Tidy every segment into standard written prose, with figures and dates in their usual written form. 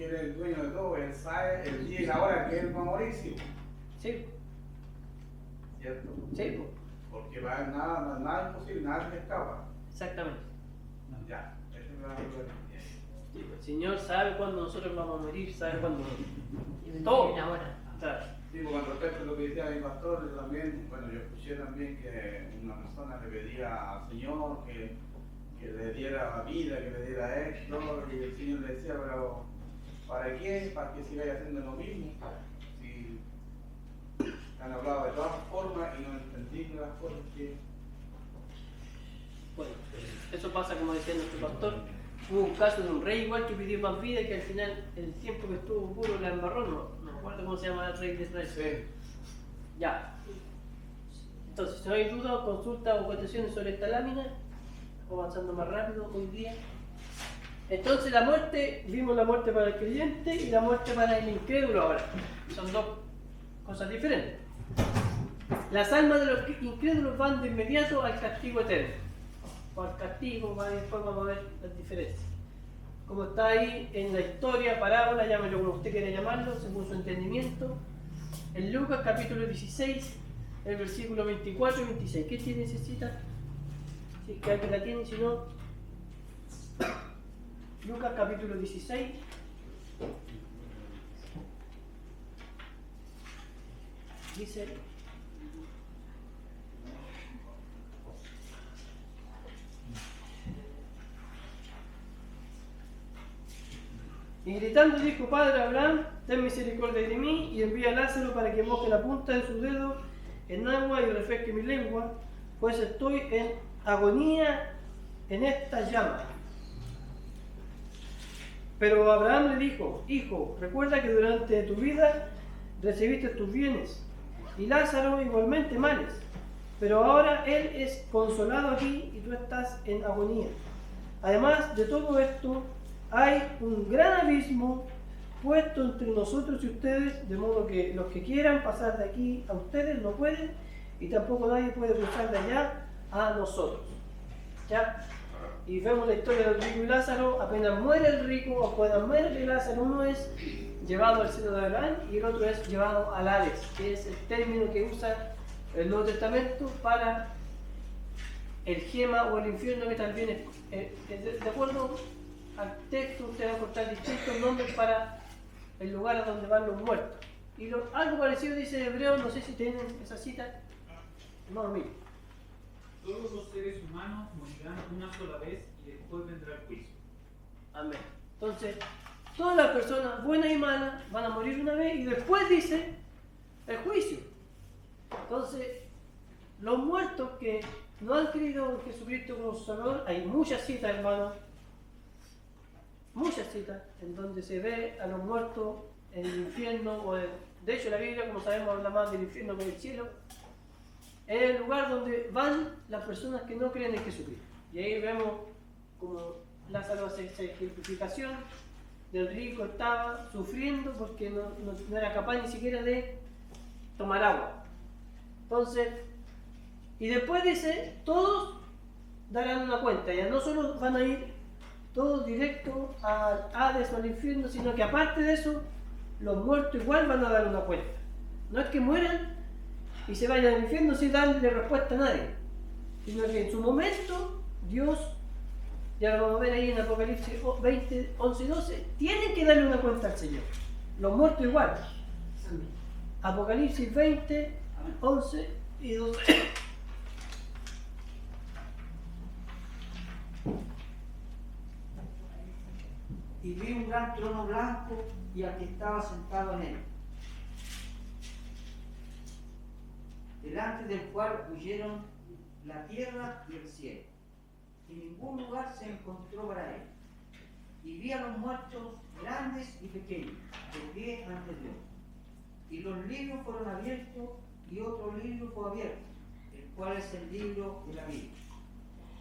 porque Él es el dueño de todo, Él sabe el día y la hora que Él va a morir, sí. Sí, ¿Cierto? sí, Porque nada imposible, nada se escapa. exactamente. Ya, esa es la realidad. Sí, el Señor sabe cuándo nosotros vamos a morir, sabe cuándo. Y Todo. una hora. Claro. Sí, con respecto a lo que decía mi pastor, también, bueno, yo escuché también que una persona le pedía al Señor que le diera vida, que le diera éxito, y el Señor le decía, pero ¿para qué? ¿Para que sigáis haciendo lo mismo? Si han hablado de todas formas y no entendí las cosas que... Bueno, eso pasa como decía nuestro pastor. Hubo un caso de un rey igual que pidió más vida y que al final el tiempo que estuvo puro la embarró, no me acuerdo cómo se llama el rey de Israel. Sí. Ya. Entonces, si no hay duda, consulta o cuestiones sobre esta lámina, avanzando más rápido hoy día. Entonces la muerte, vimos la muerte para el creyente y la muerte para el incrédulo ahora. Son dos cosas diferentes. Las almas de los incrédulos van de inmediato al castigo eterno. O al castigo, después vamos a ver las diferencias. Como está ahí en la historia, parábola, llámelo como usted quiera llamarlo, según su entendimiento. En Lucas capítulo 16, el versículo 24 y 26. ¿Qué tiene esa cita? Si es que alguien la tiene, si no. Lucas capítulo 16. Dice. Y gritando dijo: Padre Abraham, ten misericordia de mí y envía a Lázaro para que moje la punta de su dedo en agua y refresque mi lengua, pues estoy en agonía en esta llama. Pero Abraham le dijo: Hijo, recuerda que durante tu vida recibiste tus bienes y Lázaro igualmente males, pero ahora él es consolado aquí y tú estás en agonía. Además de todo esto, hay un gran abismo puesto entre nosotros y ustedes, de modo que los que quieran pasar de aquí a ustedes no pueden, y tampoco nadie puede cruzar de allá a nosotros. ¿Ya? Y vemos la historia del rico y Lázaro. Apenas muere el rico, o apenas muere Lázaro, uno es llevado al seno de Abraham y el otro es llevado al Hades, que es el término que usa el Nuevo Testamento para el Gema o el infierno, que también es de acuerdo al texto. Usted va a encontrar distintos nombres para el lugar a donde van los muertos. Y algo parecido dice Hebreo, no sé si tienen esa cita. No, mire. Todos los seres humanos morirán una sola vez y después vendrá el juicio. Amén. Entonces, todas las personas buenas y malas van a morir una vez y después dice el juicio. Entonces, los muertos que no han creído en Jesucristo como su Salvador, hay muchas citas, hermanos, muchas citas en donde se ve a los muertos en el infierno, de hecho la Biblia, como sabemos, habla más del infierno que del cielo. Es el lugar donde van las personas que no creen en Jesucristo. Y ahí vemos como Lázaro hace esa ejemplificación del rico, estaba sufriendo porque no era capaz ni siquiera de tomar agua. Entonces, y después dice, todos darán una cuenta. Ya no solo van a ir todos directos al Hades o al infierno, sino que aparte de eso, los muertos igual van a dar una cuenta. No es que mueran y se vayan al infierno sin darle respuesta a nadie, sino que en su momento Dios, ya lo vamos a ver ahí en Apocalipsis 20, 11 y 12, tienen que darle una cuenta al Señor. Los muertos igual. Apocalipsis 20, 11 y 12. Y vi un gran trono blanco y al que estaba sentado en él, delante del cual huyeron la tierra y el cielo, y ningún lugar se encontró para él. Y vi a los muertos grandes y pequeños, de pie ante Dios. Y los libros fueron abiertos, y otro libro fue abierto, el cual es el libro de la vida.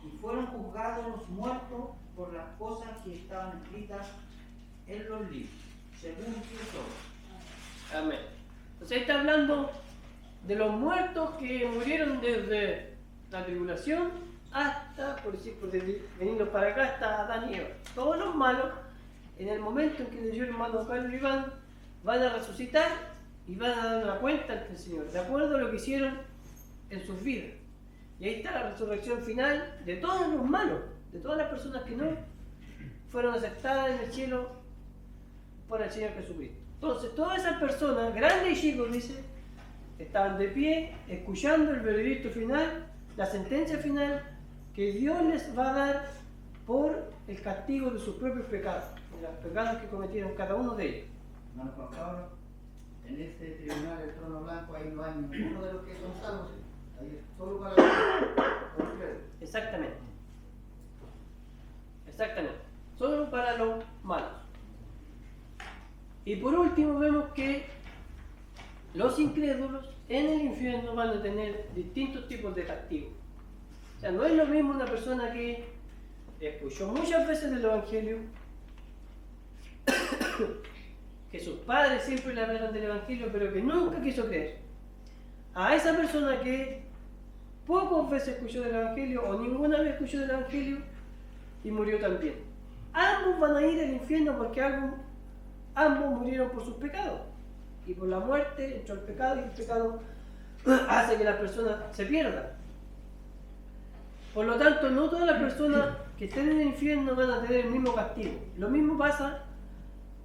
Y fueron juzgados los muertos por las cosas que estaban escritas en los libros, según sus obras. Amén. Entonces ahí está hablando de los muertos que murieron desde la tribulación hasta, por decir, venirnos para acá, hasta Adán y Eva. Todos los malos en el momento en que le dio el hermano Carlos Iván, van a resucitar y van a dar una cuenta ante el Señor, de acuerdo a lo que hicieron en sus vidas. Y ahí está la resurrección final de todos los malos, de todas las personas que no fueron aceptadas en el cielo por el Señor Jesucristo. Entonces, todas esas personas, grandes y chicos, dice, estaban de pie, escuchando el veredicto final, la sentencia final que Dios les va a dar por el castigo de sus propios pecados, de los pecados que cometieron cada uno de ellos. Hermano Juan Pablo, en este tribunal del trono blanco ahí no hay ninguno de los que son salvos, ahí es solo para los incrédulos. Exactamente. Exactamente. Solo para los malos. Y por último vemos que los incrédulos en el infierno van a tener distintos tipos de castigos. O sea, no es lo mismo una persona que escuchó muchas veces el Evangelio, que sus padres siempre le hablaron del Evangelio, pero que nunca quiso creer. A esa persona que pocas veces escuchó del Evangelio o ninguna vez escuchó del Evangelio y murió también. Ambos van a ir al infierno porque ambos murieron por sus pecados. Y por la muerte entró el pecado y el pecado hace que la persona se pierda. Por lo tanto, no todas las personas que estén en el infierno van a tener el mismo castigo. Lo mismo pasa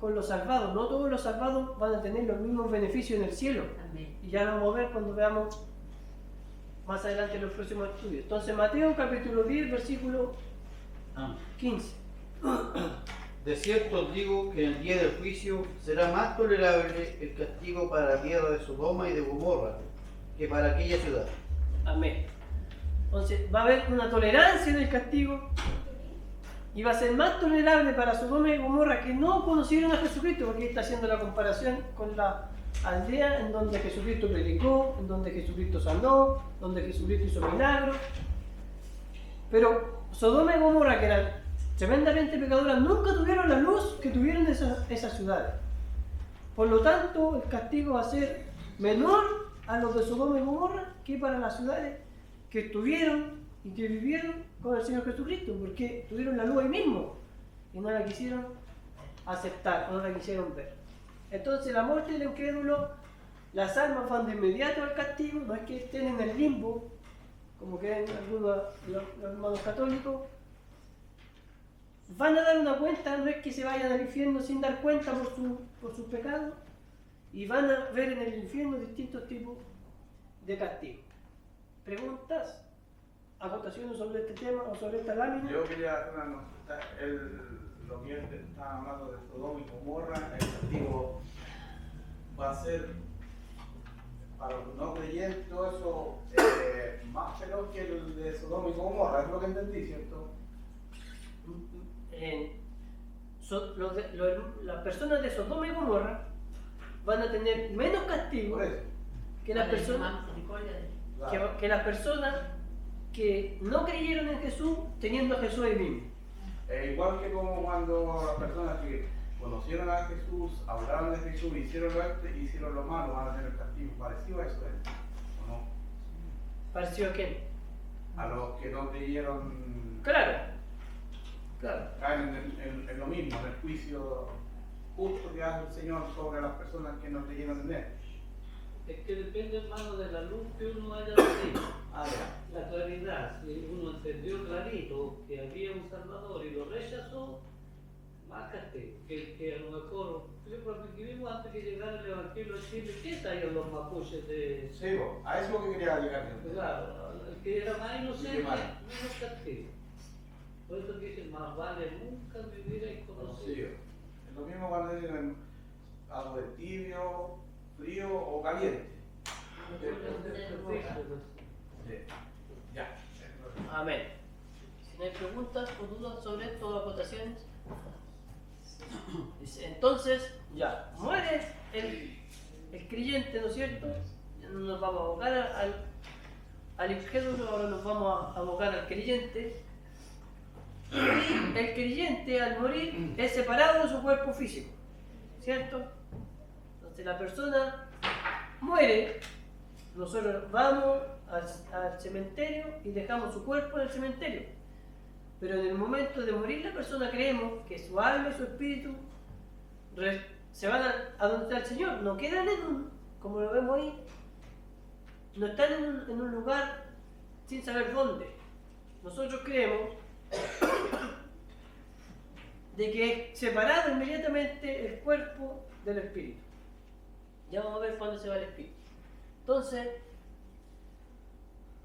con los salvados. No todos los salvados van a tener los mismos beneficios en el cielo. Amén. Y ya lo vamos a ver cuando veamos más adelante en los próximos estudios. Entonces, Mateo capítulo 10, versículo 15. De cierto os digo que en el día del juicio será más tolerable el castigo para la tierra de Sodoma y de Gomorra que para aquella ciudad. Amén. Entonces va a haber una tolerancia en el castigo y va a ser más tolerable para Sodoma y Gomorra que no conocieron a Jesucristo, porque está haciendo la comparación con la aldea en donde Jesucristo predicó, en donde Jesucristo sanó, donde Jesucristo hizo milagros. Pero Sodoma y Gomorra, que eran tremendamente pecadoras, nunca tuvieron la luz que tuvieron esas ciudades. Por lo tanto, el castigo va a ser menor a los de Sodoma y Gomorra que para las ciudades que estuvieron y que vivieron con el Señor Jesucristo, porque tuvieron la luz ahí mismo y no la quisieron aceptar, no la quisieron ver. Entonces, la muerte del incrédulo, las almas van de inmediato al castigo, no es que estén en el limbo, como creen algunos los hermanos católicos. Van a dar una cuenta, no es que se vayan al infierno sin dar cuenta por sus pecados, y van a ver en el infierno distintos tipos de castigos. ¿Preguntas? ¿Acotaciones sobre este tema o sobre esta lámina? Yo quería hacer una nota. Lo que él está hablando de Sodoma y Gomorra, el castigo va a ser para los no creyentes, todo eso más feroz que el de Sodoma y Gomorra, es lo que entendí, ¿cierto? Las personas de Sodoma y Gomorra van a tener menos castigo Por eso. que las personas Claro. que las personas que no creyeron en Jesús teniendo a Jesús ahí mismo. Igual que como cuando las personas que conocieron a Jesús, hablaron de Jesús, hicieron lo malo, van a tener castigo. Parecido a eso, ¿o no? ¿Pareció a quién? A los que no creyeron, Claro. caen en lo mismo, en el juicio justo que hace el Señor sobre las personas que no creyeron en Él. Es que depende, hermano, de la luz que uno haya tenido. Ah, ya. La claridad, si uno entendió clarito que había un Salvador y lo rechazó, más castigo. Que a lo mejor, porque vivimos antes que llegara el Evangelio a Chile, ¿qué traían los mapuches de...? Sí, a eso es lo que quería llegar yo. Claro, el que era más inocente, Sí, vale. menos castigo. Por eso dicen, más vale nunca vivir ahí conocido. Es lo mismo cuando dicen algo de tibio, frío o caliente. Sí. Ya. Amén. Si no hay preguntas o dudas sobre esto o acotaciones. Dice, entonces, ya, muere el creyente, ¿no es cierto? Ya no nos vamos a abocar al incrédulo, ahora nos vamos a abocar al creyente. Y el creyente al morir es separado de su cuerpo físico, ¿cierto? Entonces la persona muere, nosotros vamos al cementerio y dejamos su cuerpo en el cementerio. Pero en el momento de morir la persona creemos que su alma y su espíritu se van a donde está el Señor, no quedan como lo vemos ahí, no están en un lugar sin saber dónde. Nosotros creemos de que es separado inmediatamente el cuerpo del espíritu. Ya vamos a ver cuándo se va el espíritu. Entonces,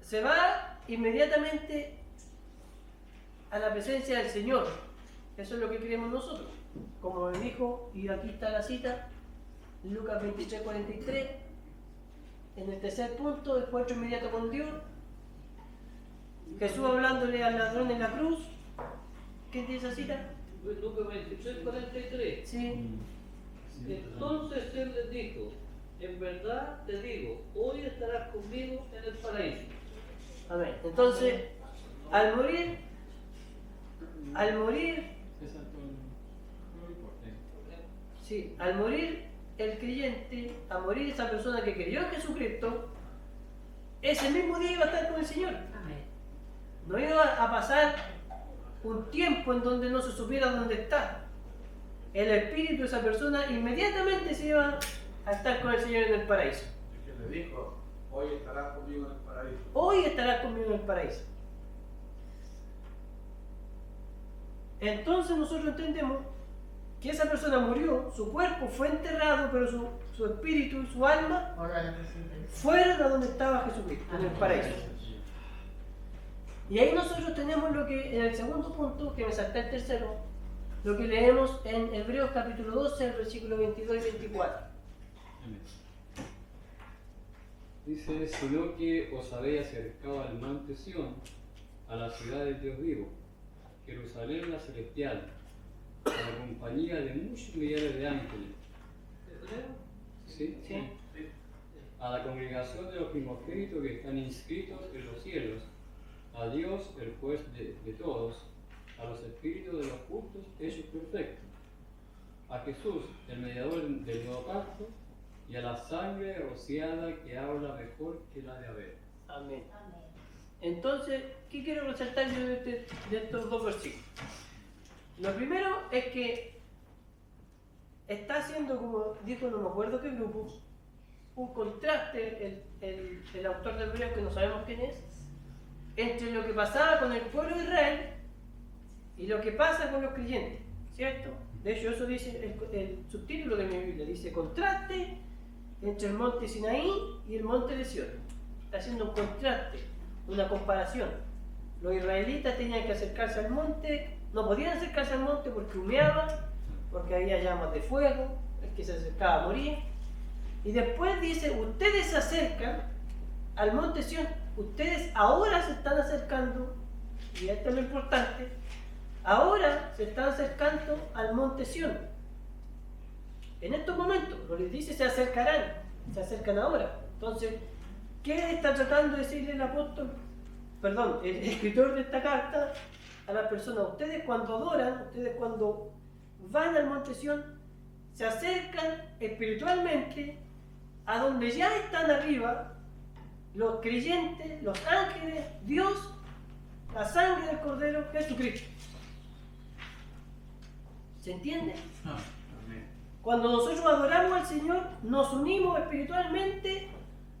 se va inmediatamente a la presencia del Señor. Eso es lo que creemos nosotros. Como me dijo, y aquí está la cita, Lucas 23:43, en el tercer punto, encuentro inmediato con Dios. Jesús hablándole al ladrón en la cruz. ¿Qué dice esa cita? Lucas 23:43. Sí. Entonces él les dijo, en verdad te digo, hoy estarás conmigo en el paraíso. Amén. Entonces, al morir, sí, al morir el creyente, a morir esa persona que creyó en Jesucristo, ese mismo día iba a estar con el Señor. No iba a pasar un tiempo en donde no se supiera dónde está. El espíritu de esa persona inmediatamente se iba a estar con el Señor en el paraíso. Es que le dijo, hoy estarás conmigo en el paraíso. Hoy estarás conmigo en el paraíso. Entonces nosotros entendemos que esa persona murió, su cuerpo fue enterrado, pero su espíritu y su alma fueron a donde estaba Jesucristo, en el paraíso. Y ahí nosotros tenemos lo que en el segundo punto, que me salté el tercero, lo que leemos en Hebreos capítulo 12, versículos 22 y 24. Dice, sino que os habéis acercado al monte Sión, a la ciudad del Dios vivo, Jerusalén la celestial, a la compañía de muchos millares de ángeles. ¿Sí? Sí. A la congregación de los primogénitos que están inscritos en los cielos, a Dios, el juez de todos, a los espíritus de los justos hechos perfectos, a Jesús, el mediador del nuevo pacto, y a la sangre rociada que habla mejor que la de Abel. Amén. Entonces, ¿qué quiero resaltar yo de estos dos versículos? Lo primero es que está haciendo, como dijo, no me acuerdo qué grupo, un contraste el autor de Hebreos, que no sabemos quién es, entre lo que pasaba con el pueblo de Israel y lo que pasa con los creyentes, ¿cierto? De hecho, eso dice el subtítulo de mi Biblia, dice contraste entre el monte Sinaí y el monte de Sión. Está haciendo un contraste, una comparación. Los israelitas tenían que acercarse al monte, no podían acercarse al monte porque humeaban, porque había llamas de fuego, el que se acercaba moría. Y después dice, ustedes se acercan al monte Sión, ustedes ahora se están acercando, y esto es lo importante, ahora se están acercando al monte Sión. En estos momentos, no les dice se acercarán, se acercan ahora. Entonces, ¿qué está tratando de decirle el apóstol? Perdón, el escritor de esta carta a las personas. Ustedes cuando adoran, ustedes cuando van al monte Sión, se acercan espiritualmente a donde ya están arriba los creyentes, los ángeles, Dios, la sangre del Cordero, Jesucristo. ¿Se entiende? Cuando nosotros adoramos al Señor, nos unimos espiritualmente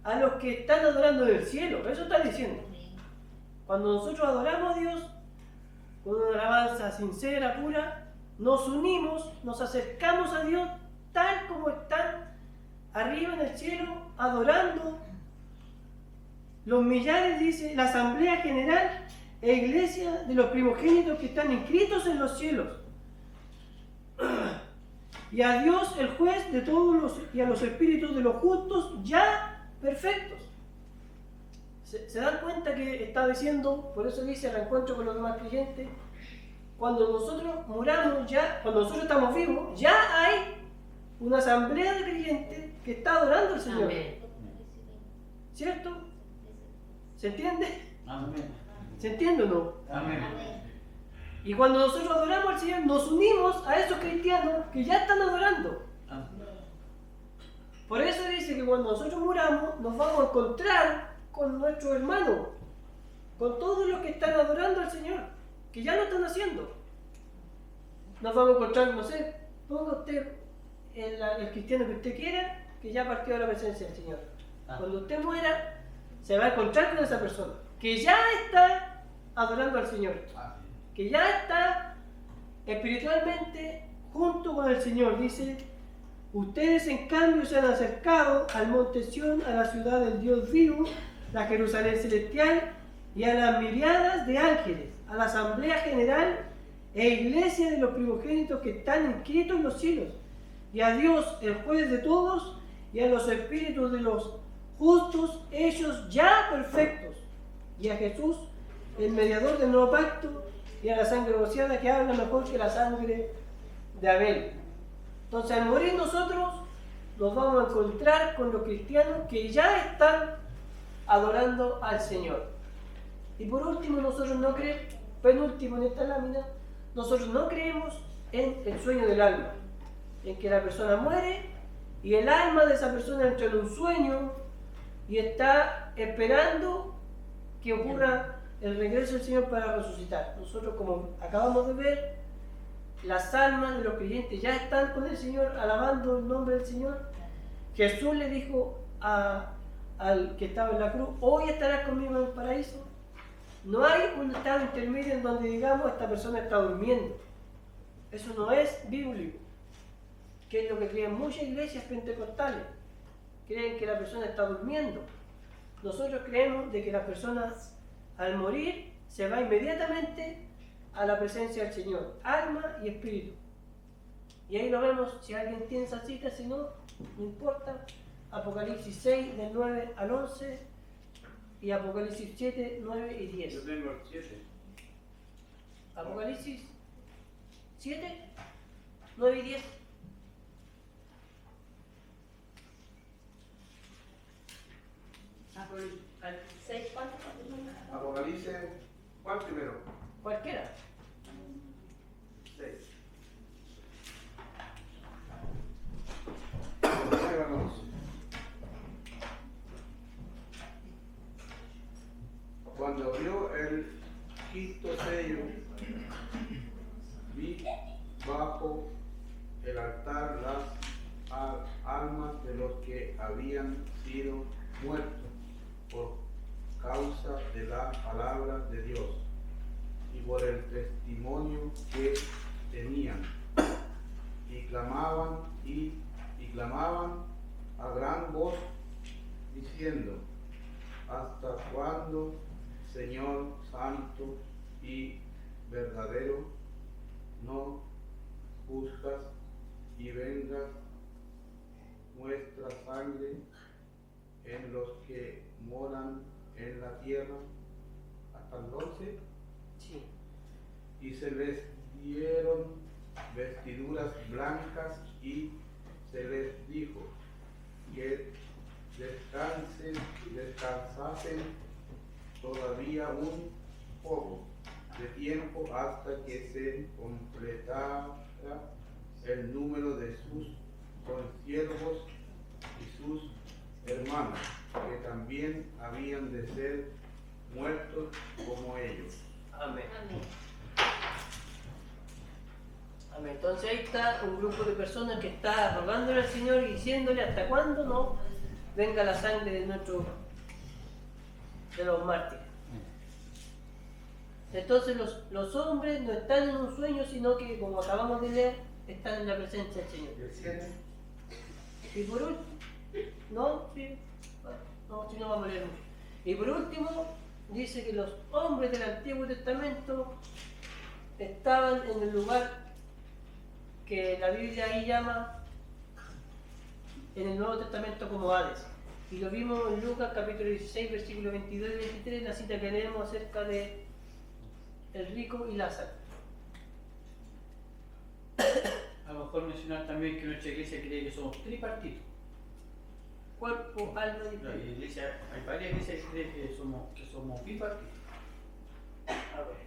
a los que están adorando en el cielo. Eso está diciendo. Cuando nosotros adoramos a Dios con una alabanza sincera, pura, nos unimos, nos acercamos a Dios tal como están arriba en el cielo, adorando los millares, dice, la asamblea general e iglesia de los primogénitos que están inscritos en los cielos. Y a Dios, el juez de todos y a los espíritus de los justos ya perfectos. ¿Se dan cuenta que está diciendo, por eso dice el encuentro con los demás creyentes, cuando nosotros muramos ya, cuando nosotros estamos vivos, ya hay una asamblea de creyentes que está adorando al Señor? Amén. ¿Cierto? ¿Se entiende? Amén. ¿Se entiende o no? Amén. Y cuando nosotros adoramos al Señor, nos unimos a esos cristianos que ya están adorando. Por eso dice que cuando nosotros muramos, nos vamos a encontrar con nuestros hermanos, con todos los que están adorando al Señor. que ya lo están haciendo. Nos vamos a encontrar, no sé, ponga usted el cristiano que usted quiera, que ya partió de la presencia del Señor. Cuando usted muera, se va a encontrar con esa persona, que ya está adorando al Señor, que ya está espiritualmente junto con el Señor. Dice, ustedes en cambio se han acercado al monte Sión, a la ciudad del Dios vivo, la Jerusalén celestial, y a las miriadas de ángeles, a la asamblea general e iglesia de los primogénitos que están inscritos en los cielos, y a Dios, el juez de todos, y a los espíritus de los justos hechos ya perfectos, y a Jesús, el mediador del nuevo pacto, y a la sangre rociada que habla mejor que la sangre de Abel. Entonces, al morir nosotros, nos vamos a encontrar con los cristianos que ya están adorando al Señor. Y por último, nosotros no creemos, penúltimo en esta lámina, nosotros no creemos en el sueño del alma, en que la persona muere y el alma de esa persona entra en un sueño y está esperando que ocurra el regreso del Señor para resucitar. Nosotros, como acabamos de ver, las almas de los creyentes ya están con el Señor, alabando el nombre del Señor. Jesús le dijo al que estaba en la cruz, hoy estarás conmigo en el paraíso. No hay un estado intermedio en donde digamos esta persona está durmiendo. Eso no es bíblico, que es lo que creen muchas iglesias pentecostales. Creen que la persona está durmiendo. Nosotros creemos de que la persona al morir se va inmediatamente a la presencia del Señor, alma y espíritu. Y ahí lo vemos, si alguien tiene esa cita, si no, no importa. Apocalipsis 6, del 9 al 11, y Apocalipsis 7, 9 y 10. Yo tengo el 7. Apocalipsis 7, 9 y 10. Apocalipsis, ¿cuál primero? Cualquiera. 6. Cuando abrió el quinto sello, vi bajo el altar las almas de los que habían sido muertos por causa de la palabra de Dios y por el testimonio que tenían, y clamaban a gran voz diciendo, ¿hasta cuándo, Señor santo y verdadero, no juzgas y vengas nuestra sangre en los que moran en la tierra? Hasta el 11. Sí. Y se les dieron vestiduras blancas y se les dijo que descansasen todavía un poco de tiempo hasta que se completara el número de sus consiervos y sus hermanos, que también habían de ser muertos como ellos. Amén. Amén. Entonces ahí está un grupo de personas que está rogándole al Señor y diciéndole hasta cuándo no venga la sangre de los mártires. Entonces los hombres no están en un sueño, sino que, como acabamos de leer, están en la presencia del Señor. ¿Y el 7? Y por último, no, sí, no, si no vamos a leer mucho. Y por último, dice que los hombres del Antiguo Testamento estaban en el lugar que la Biblia ahí llama en el Nuevo Testamento como Hades. Y lo vimos en Lucas capítulo 16, versículos 22 y 23, la cita que leemos acerca de el rico y Lázaro. A lo mejor mencionar también que nuestra iglesia cree que somos tripartitos. Cuerpo, alma y La espíritu. iglesia, hay varias iglesias que creen que somos bipartitos. A ver.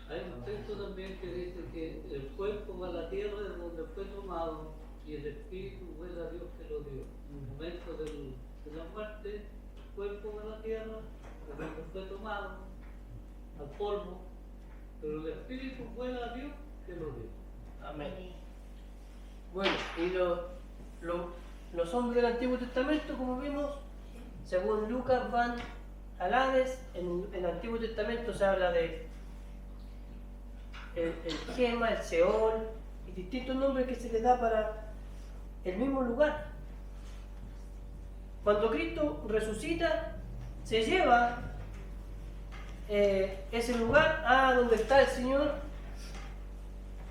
Hay un texto también que dice que el cuerpo va a la tierra de donde fue tomado y el espíritu vuela a Dios que lo dio. En el momento de la muerte, el cuerpo va a la tierra el hombre fue tomado al polvo, pero el Espíritu fue a Dios que lo dio. Amén. Bueno, y los hombres del Antiguo Testamento, como vimos, según Lucas, van al Hades. En el Antiguo Testamento se habla de el Gema, el Seol y distintos nombres que se les da para el mismo lugar. Cuando Cristo resucita, se lleva ese lugar a donde está el Señor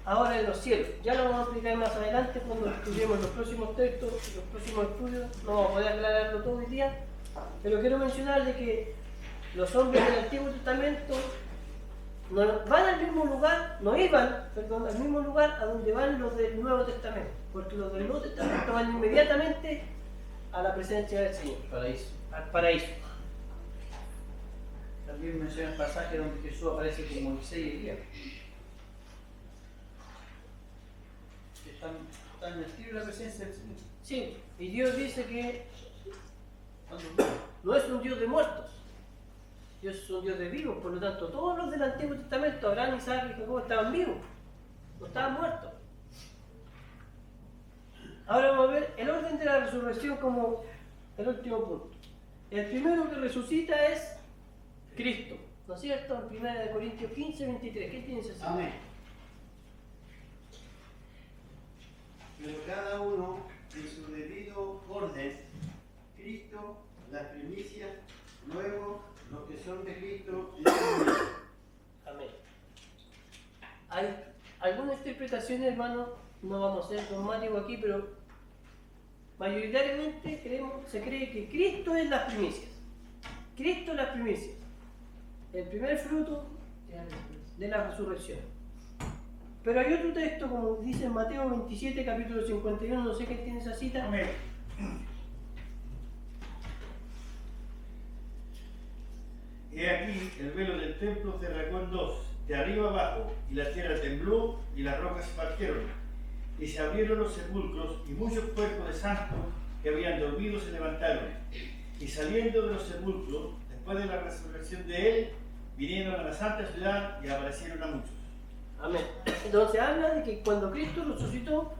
ahora en los cielos. Ya lo vamos a explicar más adelante cuando estudiemos los próximos textos, los próximos estudios. No vamos a poder aclararlo todo el día, pero quiero mencionar de que los hombres del Antiguo Testamento no van al mismo lugar, no iban, perdón, al mismo lugar a donde van los del Nuevo Testamento, porque los del Nuevo Testamento van inmediatamente a la presencia del Señor, Paraíso. al paraíso. También menciona el pasaje donde Jesús aparece con Moisés y Elías. Están metidos en la presencia del Señor. Sí, y Dios dice que Cuando no es un Dios de muertos, Dios es un Dios de vivos. Por lo tanto, todos los del Antiguo Testamento, Abraham, Isaac y Jacob, estaban vivos, no estaban muertos. Ahora vamos a ver el orden de la resurrección como el último punto. El primero que resucita es Cristo, ¿no es cierto? En 1 Corintios 15, 23. ¿Qué tienes así? Amén. Pero cada uno en su debido orden, Cristo, las primicias, luego los que son de Cristo, la gloria. Amén. Hay algunas interpretaciones, hermano, no vamos a ser dogmáticos aquí, pero mayoritariamente se cree que Cristo es las primicias. Cristo es las primicias. El primer fruto de la resurrección. Pero hay otro texto, como dice en Mateo 27, capítulo 51, no sé qué tiene esa cita. Amén. He aquí, el velo del templo se rasgó en dos, de arriba abajo, y la tierra tembló, y las rocas se partieron, y se abrieron los sepulcros, y muchos cuerpos de santos que habían dormido se levantaron, y saliendo de los sepulcros, después de la resurrección de él, vinieron a la santa ciudad y aparecieron a muchos. Amén. Entonces habla de que cuando Cristo resucitó,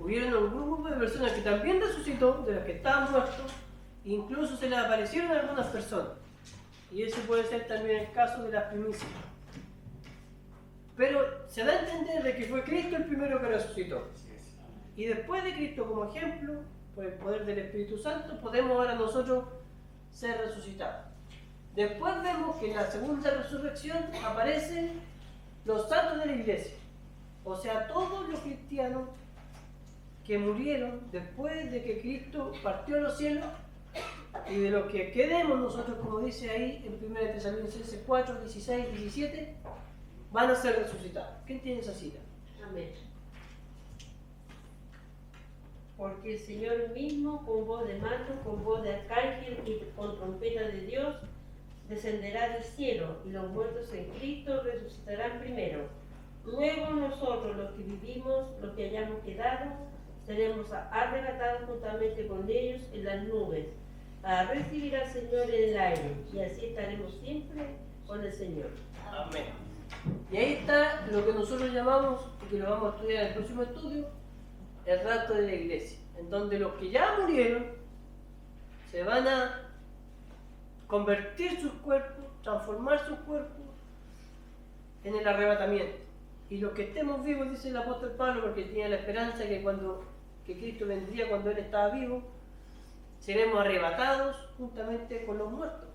hubieron un grupo de personas que también resucitó, de las que estaban muertos, e incluso se les aparecieron a algunas personas. Y ese puede ser también el caso de las primicias. Pero se da a entender de que fue Cristo el primero que resucitó. Y después de Cristo como ejemplo, por el poder del Espíritu Santo, podemos ahora nosotros ser resucitados. Después vemos que en la segunda resurrección aparecen los santos de la iglesia. O sea, todos los cristianos que murieron después de que Cristo partió a los cielos, y de los que quedemos nosotros, como dice ahí en 1 Tesalonicenses 4, 16, 17, van a ser resucitados. ¿Quién tiene esa cita? Amén. Porque el Señor mismo, con voz de mando, con voz de arcángel y con trompeta de Dios, descenderá del cielo, y los muertos en Cristo resucitarán primero. Luego nosotros, los que vivimos, los que hayamos quedado, seremos arrebatados juntamente con ellos en las nubes, para recibir al Señor en el aire, y así estaremos siempre con el Señor. Amén. Y ahí está lo que nosotros llamamos, y que lo vamos a estudiar en el próximo estudio, el rapto de la iglesia, en donde los que ya murieron se van a convertir sus cuerpos, transformar sus cuerpos en el arrebatamiento. Y los que estemos vivos, dice el apóstol Pablo, porque tenía la esperanza que Cristo vendría cuando él estaba vivo, seremos arrebatados juntamente con los muertos.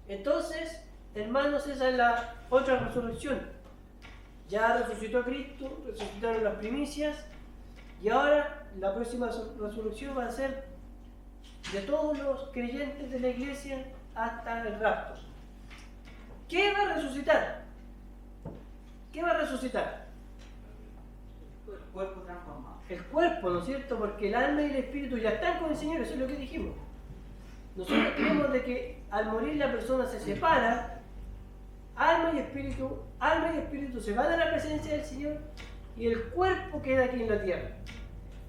Entonces, hermanos, esa es la otra resurrección. Ya resucitó Cristo, resucitaron las primicias, y ahora la próxima resurrección va a ser de todos los creyentes de la iglesia hasta el rapto. ¿Qué va a resucitar? ¿Qué va a resucitar? El cuerpo transformado. El cuerpo, ¿no es cierto? Porque el alma y el espíritu ya están con el Señor, eso es lo que dijimos. Nosotros creemos de que al morir la persona se separa, alma y espíritu se van a la presencia del Señor y el cuerpo queda aquí en la tierra.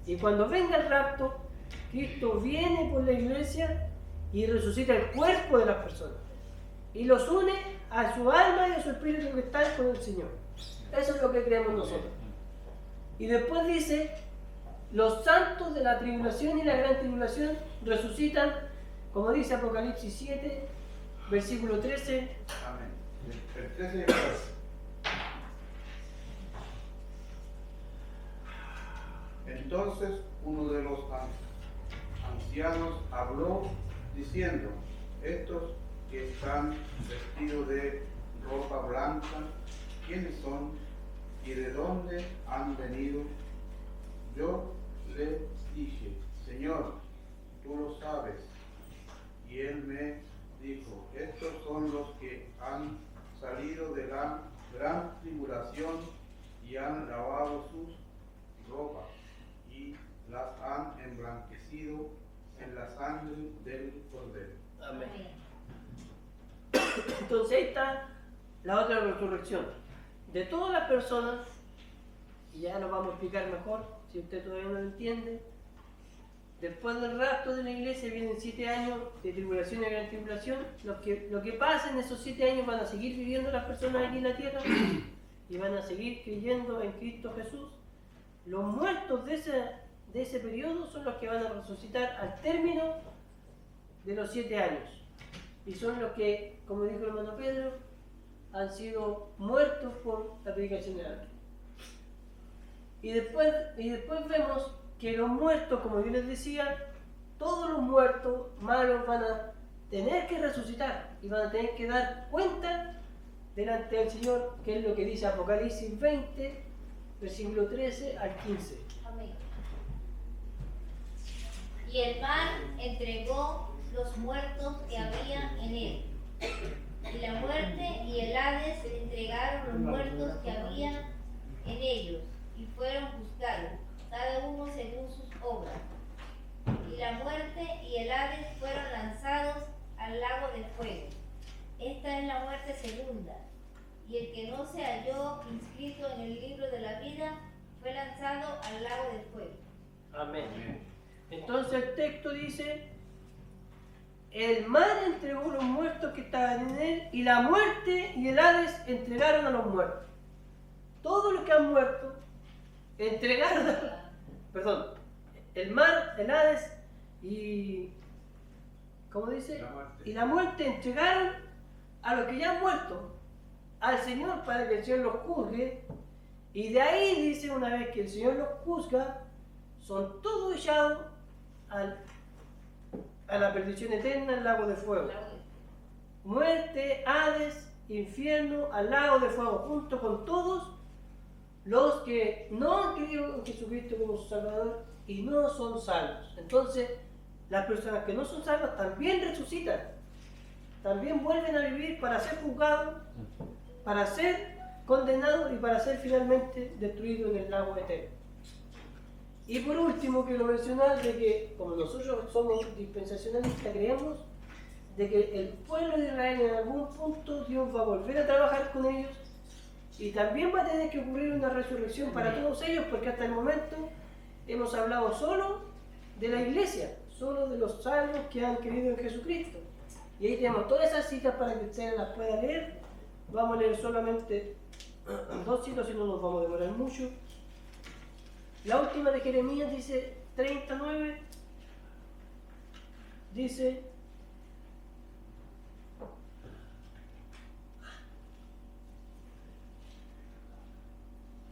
Y cuando venga el rapto, Cristo viene por la iglesia y resucita el cuerpo de las personas y los une a su alma y a su espíritu que están con el Señor. Eso es lo que creemos nosotros. Y después dice, los santos de la tribulación y la gran tribulación resucitan, como dice Apocalipsis 7, versículo 13. Amén. El 13 y el 14. Entonces uno de los ancianos habló diciendo, estos que están vestidos de ropa blanca, ¿quiénes son y de dónde han venido? Yo le dije, Señor, tú lo sabes. Y él me dijo, estos son los que han salido de la gran tribulación y han lavado sus ropas y las han emblanquecido en la sangre del Cordero. Amén. Entonces ahí está la otra resurrección. De todas las personas, y ya lo vamos a explicar mejor, si usted todavía no lo entiende, después del rapto de la iglesia vienen 7 años de tribulación y gran tribulación. Lo que pasa en esos 7 años van a seguir viviendo las personas aquí en la tierra y van a seguir creyendo en Cristo Jesús. Los muertos de ese periodo son los que van a resucitar al término de los 7 años. Y son los que, como dijo el hermano Pedro, han sido muertos por la predicación del ángel. Y después vemos que los muertos, como yo les decía, todos los muertos malos van a tener que resucitar y van a tener que dar cuenta delante del Señor, que es lo que dice Apocalipsis 20, versículo 13 al 15. Amén. Y el mar entregó los muertos que había en él. Y la muerte y el Hades entregaron los muertos que había en ellos y fueron juzgados, cada uno según sus obras. Y la muerte y el Hades fueron lanzados al lago de fuego. Esta es la muerte segunda. Y el que no se halló inscrito en el libro de la vida fue lanzado al lago de fuego. Amén. Entonces el texto dice, el mar entregó los muertos que estaban en él y la muerte y el Hades entregaron a los muertos. Todos los que han muerto entregaron el mar, el Hades y, ¿cómo dice? Y la muerte entregaron a los que ya han muerto al Señor para que el Señor los juzgue. Y de ahí dice, una vez que el Señor los juzga, son todos echados a la perdición eterna, al lago de fuego. Muerte, Hades, infierno, al lago de fuego, junto con todos los que no han creído en Jesucristo como su Salvador y no son salvos. Entonces, las personas que no son salvas también resucitan, también vuelven a vivir para ser juzgados, para ser condenados y para ser finalmente destruidos en el lago eterno. Y por último, quiero mencionar de que, como nosotros somos dispensacionalistas, creemos de que el pueblo de Israel en algún punto Dios va a volver a trabajar con ellos y también va a tener que ocurrir una resurrección para todos ellos, porque hasta el momento hemos hablado solo de la iglesia, solo de los salvos que han creído en Jesucristo. Y ahí tenemos todas esas citas para que ustedes las puedan leer. Vamos a leer solamente 2 citas, si no nos vamos a demorar mucho. La última de Jeremías dice 39, dice,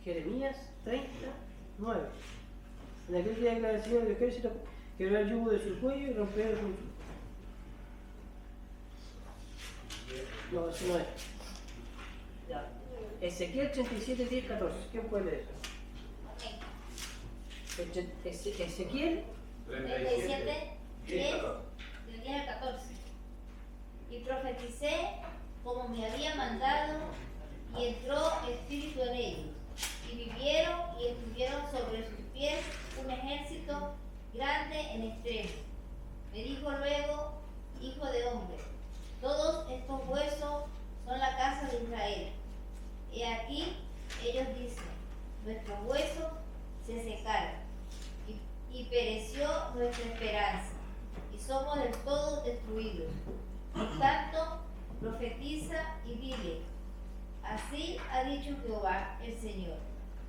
Jeremías 39, en aquel día declara el Señor del ejército, quebrará el yugo de su cuello y romperá el juicio. No, eso no es. Ya. Ezequiel 37, 10, 14. ¿Quién puede leer? Ezequiel 37, 10, del 10 al 14. Y profeticé como me había mandado, y entró espíritu en ellos, y vivieron y estuvieron sobre sus pies un ejército grande en extremo. Me dijo luego, hijo de hombre, todos estos huesos son la casa de Israel. He aquí, ellos dicen, nuestros huesos se secaron y pereció nuestra esperanza y somos del todo destruidos. profetiza y vive. Así ha dicho Jehová el Señor.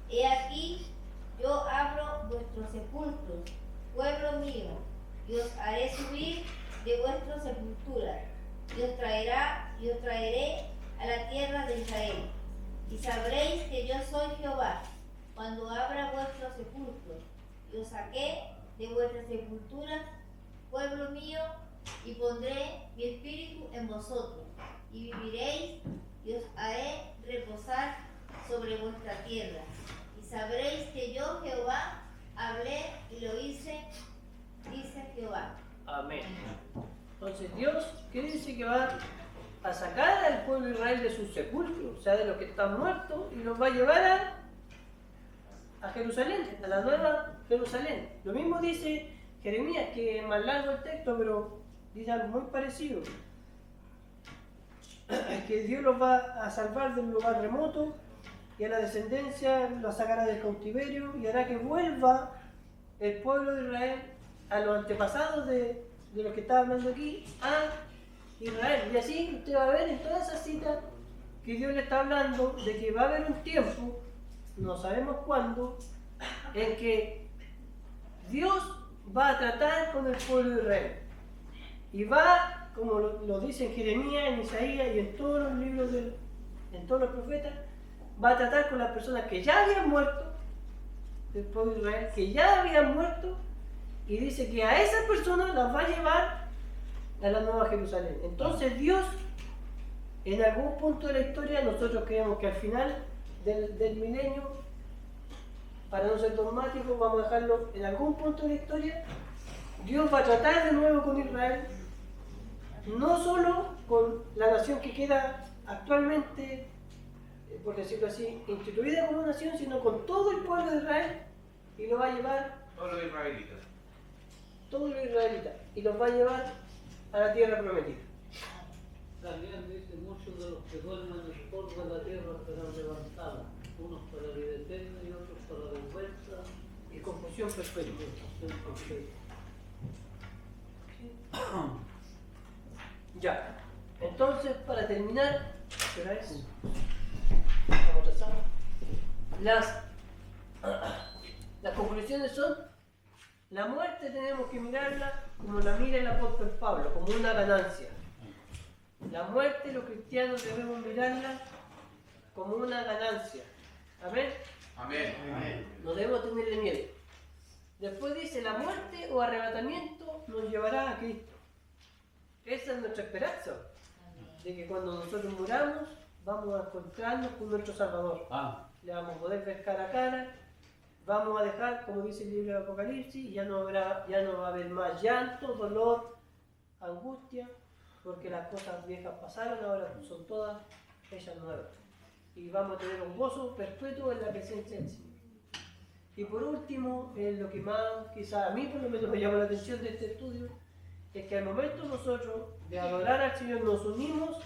He aquí, yo abro vuestros sepulcros, pueblo mío, y os haré subir de vuestras sepulturas, y os traeré a la tierra de Israel. Y sabréis que yo soy Jehová, cuando abra vuestros sepulcros, y os saqué de vuestras sepulturas, pueblo mío, y pondré mi espíritu en vosotros, y viviréis, y os haré reposar sobre vuestra tierra. Y sabréis que yo, Jehová, hablé y lo hice, dice Jehová. Amén. Entonces Dios, ¿qué dice? Que va a sacar al pueblo de Israel de sus sepulcros, o sea, de los que están muertos, y los va a llevar a Jerusalén, a la nueva Jerusalén. Lo mismo dice Jeremías, que es más largo el texto, pero dice algo muy parecido. Que Dios los va a salvar de un lugar remoto, y a la descendencia los sacará del cautiverio, y hará que vuelva el pueblo de Israel a los antepasados de los que está hablando aquí, a Israel. Y así usted va a ver en toda esa cita que Dios le está hablando de que va a haber un tiempo, no sabemos cuándo, en que Dios va a tratar con el pueblo de Israel. Y va, como lo dice en Jeremías, en Isaías y en todos los libros, en todos los profetas, va a tratar con las personas que ya habían muerto, del pueblo de Israel, que ya habían muerto, y dice que a esas personas las va a llevar a la nueva Jerusalén. Entonces Dios, en algún punto de la historia, nosotros creemos que al final del milenio, para no ser dogmáticos, vamos a dejarlo en algún punto de la historia, Dios va a tratar de nuevo con Israel, no solo con la nación que queda actualmente, por decirlo así, instituida como nación, sino con todo el pueblo de Israel, y lo va a llevar, Todos los israelitas. todos los israelitas, y los va a llevar a la tierra prometida. También dice, muchos de los que duermen en el polvo de la tierra serán levantados, unos para vida eterna y otros para vergüenza Y confusión perpetua. Ya, entonces para terminar, ¿qué hora es? Vamos a trazar. Las conclusiones son: la muerte tenemos que mirarla como la mira el apóstol Pablo, como una ganancia. La muerte los cristianos debemos mirarla como una ganancia. Amén. Amén. No debemos tenerle miedo. Después dice: la muerte o arrebatamiento nos llevará a Cristo. Esa es nuestra esperanza, de que cuando nosotros muramos vamos a encontrarnos con nuestro Salvador. Le vamos a poder ver cara a cara, vamos a dejar, como dice el libro de Apocalipsis, ya no va a haber más llanto, dolor, angustia, porque las cosas viejas pasaron, ahora son todas hechas nuevas. Y vamos a tener un gozo perpetuo en la presencia del Señor. Y por último, lo que más quizá a mí por lo menos me llamó la atención de este estudio, es que al momento nosotros de adorar al Señor nos unimos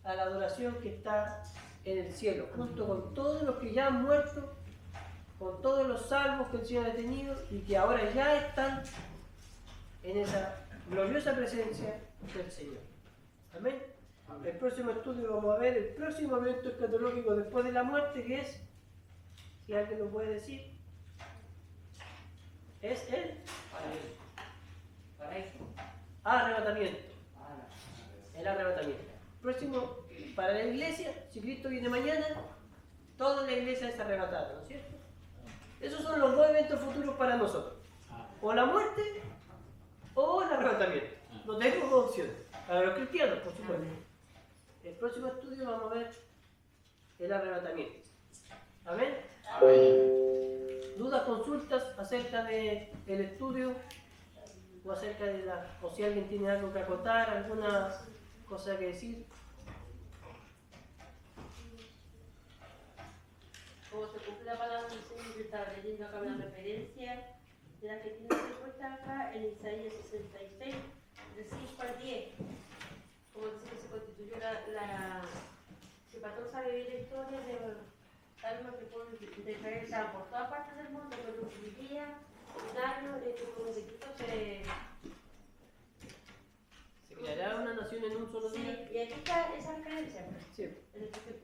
a la adoración que está en el cielo, junto con todos los que ya han muerto, con todos los salvos que el Señor ha tenido y que ahora ya están en esa gloriosa presencia del Señor. Amén. El próximo estudio vamos a ver el próximo evento escatológico después de la muerte, que es, si alguien lo puede decir, es el arrebatamiento. El arrebatamiento. Próximo, para la iglesia, si Cristo viene mañana, toda la iglesia es arrebatada, ¿no es cierto? Esos son los dos eventos futuros para nosotros. O la muerte o el arrebatamiento. No tenemos dos opciones. Para los cristianos, por supuesto. El próximo estudio vamos a ver el arrebatamiento. Amén. ¿Dudas, consultas acerca del estudio? O acerca de o si alguien tiene algo que acotar, alguna cosa que decir. Como se cumple la palabra del Señor, que estaba leyendo acá una referencia de la que tiene respuesta acá en Isaías 66, de 5 al 10. Como dice que se constituyó que para todos sabe bien la historia de almas que pueden de Israel estaban por todas partes del mundo, pero un día, un año, como de Cristo se ¿Creará una nación en un solo Sí, día? y aquí está esa creencia. Pues. Sí. Es decir,